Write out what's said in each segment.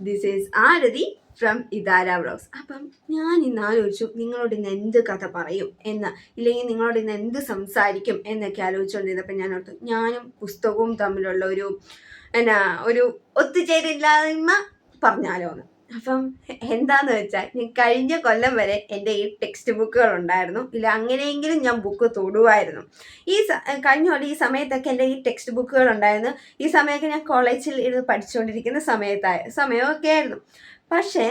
This is Aarathi from Ithara vlogs. അപ്പം ഞാൻ ഇന്ന് ആലോചിച്ചു നിങ്ങളോട് ഇന്ന് എന്ത് കഥ പറയും എന്ന്, ഇല്ലെങ്കിൽ നിങ്ങളോട് ഇന്ന് എന്ത് സംസാരിക്കും എന്നൊക്കെ ആലോചിച്ചുകൊണ്ടിരുന്നപ്പോൾ ഞാൻ ഓർത്തു ഞാനും പുസ്തകവും തമ്മിലുള്ള ഒരു ഒത്തുചേരില്ലായ്മ പറഞ്ഞാലോ എന്ന്. അപ്പം എന്താന്ന് വെച്ചാൽ ഞാൻ കഴിഞ്ഞ കൊല്ലം വരെ എൻ്റെ ഈ ടെക്സ്റ്റ് ബുക്കുകൾ ഉണ്ടായിരുന്നു, ഇല്ല അങ്ങനെയെങ്കിലും ഞാൻ ബുക്ക് തൊടുമായിരുന്നു. കഴിഞ്ഞ കൊല്ലം ഈ സമയത്തൊക്കെ എൻ്റെ ഈ ടെക്സ്റ്റ് ബുക്കുകൾ ഉണ്ടായിരുന്നു. ഈ സമയമൊക്കെ ഞാൻ കോളേജിൽ ഇരുന്ന് പഠിച്ചുകൊണ്ടിരിക്കുന്ന സമയമൊക്കെ ആയിരുന്നു. പക്ഷേ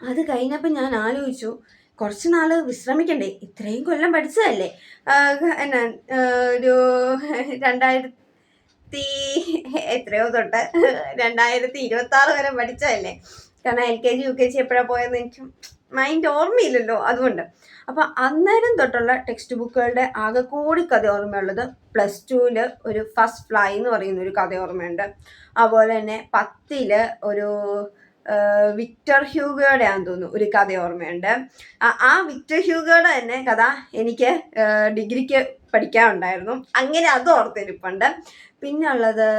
അത് കഴിഞ്ഞപ്പോൾ ഞാൻ ആലോചിച്ചു കുറച്ച് നാൾ വിശ്രമിക്കണ്ടേ, ഇത്രയും കൊല്ലം പഠിച്ചതല്ലേ, ഒരു 2026 വരെ പഠിച്ചതല്ലേ. കാരണം LKG UKG എപ്പോഴാണ് പോയെന്ന് എനിക്ക് മൈൻഡ് ഓർമ്മയില്ലല്ലോ, അതുകൊണ്ട്. അപ്പം അന്നേരം തൊട്ടുള്ള ടെക്സ്റ്റ് ബുക്കുകളുടെ ആകെക്കൂടി കഥ ഓർമ്മയുള്ളത് +2 ഒരു ഫസ്റ്റ് ഫ്ലൈ എന്ന് പറയുന്ന ഒരു കഥ ഓർമ്മയുണ്ട്. അതുപോലെ തന്നെ 10 ഒരു വിക്ടർ ഹ്യൂഗോയുടെ ആണെന്ന് തോന്നുന്നു ഒരു കഥ ഓർമ്മയുണ്ട്. ആ വിക്ടർ ഹ്യൂഗോയുടെ തന്നെ കഥ എനിക്ക് ഡിഗ്രിക്ക് പഠിക്കാനുണ്ടായിരുന്നു, അങ്ങനെ അത് ഓർത്തിരിപ്പുണ്ട്. പിന്നെ ഉള്ളത്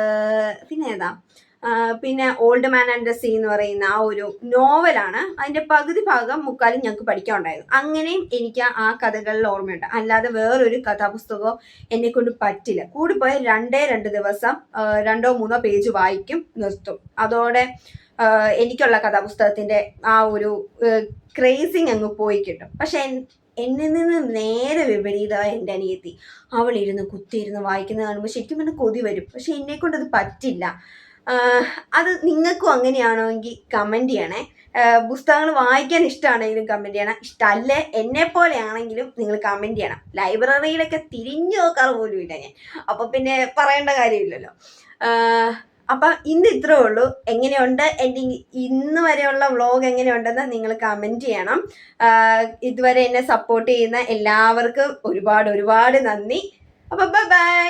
പിന്നെ old man and the sea എന്ന് പറയുന്ന ആ ഒരു നോവലാണ്. അതിൻ്റെ പകുതി ഭാഗം മുക്കാലും ഞങ്ങൾക്ക് പഠിക്കാനുണ്ടായിരുന്നു. അങ്ങനെയും എനിക്ക് ആ കഥകളിൽ ഓർമ്മയുണ്ട്. അല്ലാതെ വേറൊരു കഥാപുസ്തകമോ എന്നെ കൊണ്ട് പറ്റില്ല. കൂടിപ്പോയ 2 ദിവസം 2-3 പേജ് വായിക്കും, നിർത്തും. അതോടെ എനിക്കുള്ള കഥാപുസ്തകത്തിൻ്റെ ആ ഒരു ക്രേസിങ് അങ്ങ് പോയി കിട്ടും. പക്ഷെ എന്നിൽ നിന്ന് നേരെ വിപരീതമായ എൻ്റെ അനിയത്തി, അവളിരുന്ന് കുത്തിയിരുന്ന് വായിക്കുന്നത് കാണുമ്പോൾ ശരിക്കും പിന്നെ കൊതി വരും. പക്ഷെ എന്നെക്കൊണ്ടത് പറ്റില്ല. അത് നിങ്ങൾക്കും അങ്ങനെയാണോ എങ്കിൽ കമൻറ്റ് ചെയ്യണേ. പുസ്തകങ്ങൾ വായിക്കാൻ ഇഷ്ടമാണെങ്കിലും കമൻറ്റ് ചെയ്യണം, ഇഷ്ടമല്ലേ എന്നെപ്പോലെ ആണെങ്കിലും നിങ്ങൾ കമൻറ്റ് ചെയ്യണം. ലൈബ്രറിയിലൊക്കെ തിരിഞ്ഞു നോക്കാറ് പോലും ഇല്ല ഞാൻ, അപ്പോൾ പിന്നെ പറയേണ്ട കാര്യമില്ലല്ലോ. അപ്പം ഇന്ന് ഇത്രേ ഉള്ളൂ. എങ്ങനെയുണ്ട് എൻ്റെ ഇന്ന് വരെയുള്ള വ്ളോഗ് എങ്ങനെയുണ്ടെന്ന് നിങ്ങൾ കമൻറ്റ് ചെയ്യണം. ഇതുവരെ എന്നെ സപ്പോർട്ട് ചെയ്യുന്ന എല്ലാവർക്കും ഒരുപാട് നന്ദി. അപ്പം ബൈ.